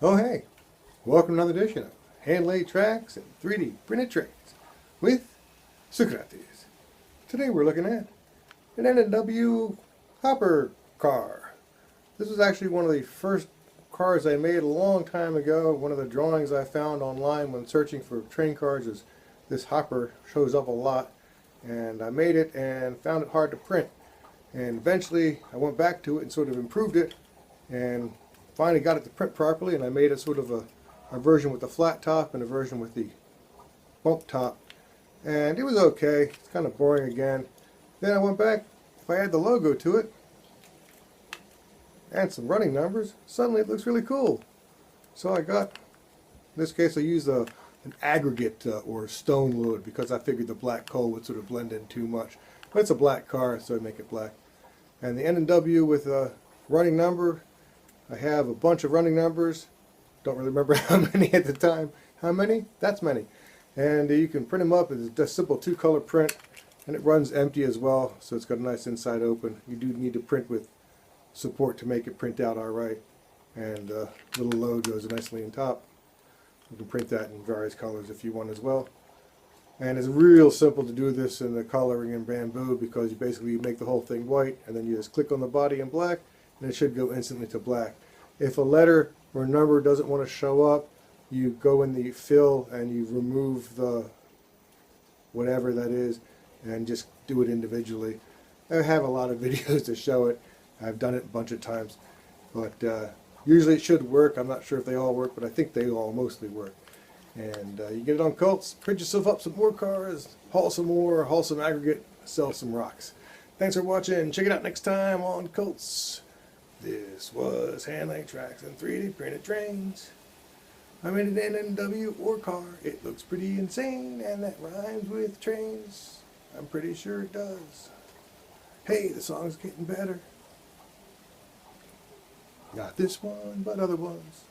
Oh hey, welcome to another edition of Hand-Laid Tracks and 3D Printed Trains with Socrates. Today we're looking at an N&W hopper car. This was actually one of the first cars I made a long time ago. One of the drawings I found online when searching for train cars is this hopper shows up a lot, and I made it and found it hard to print. And eventually I went back to it and sort of improved it and finally got it to print properly, and I made it sort of a version with the flat top and a version with the bump top, and it was okay. It's kind of boring again. Then I went back, if I add the logo to it and some running numbers, suddenly it looks really cool. So I got, in this case I used an aggregate or stone load because I figured the black coal would sort of blend in too much. But it's a black car, so I make it black. And the N&W with a running number, I have a bunch of running numbers. Don't really remember how many at the time. How many? That's many. And you can print them up. It's just a simple two-color print, and it runs empty as well, so it's got a nice inside open. You do need to print with support to make it print out all right. And the little load goes nicely on top. You can print that in various colors if you want as well. And it's real simple to do this in the coloring in bamboo because you basically make the whole thing white, and then you just click on the body in black, and it should go instantly to black. If a letter or number doesn't want to show up, you go in the fill and you remove the whatever that is and just do it individually. I have a lot of videos to show it. I've done it a bunch of times, but usually it should work. I'm not sure if they all work, but I think they all mostly work. And you get it on Cults, print yourself up some more cars, haul some more, haul some aggregate, sell some rocks. Thanks for watching. Check it out next time on Cults. This was Hand-Laid Tracks and 3D Printed Trains. I made an N&W ore car. It looks pretty insane, and that rhymes with trains. I'm pretty sure it does. Hey, the song's getting better. Not this one, but other ones.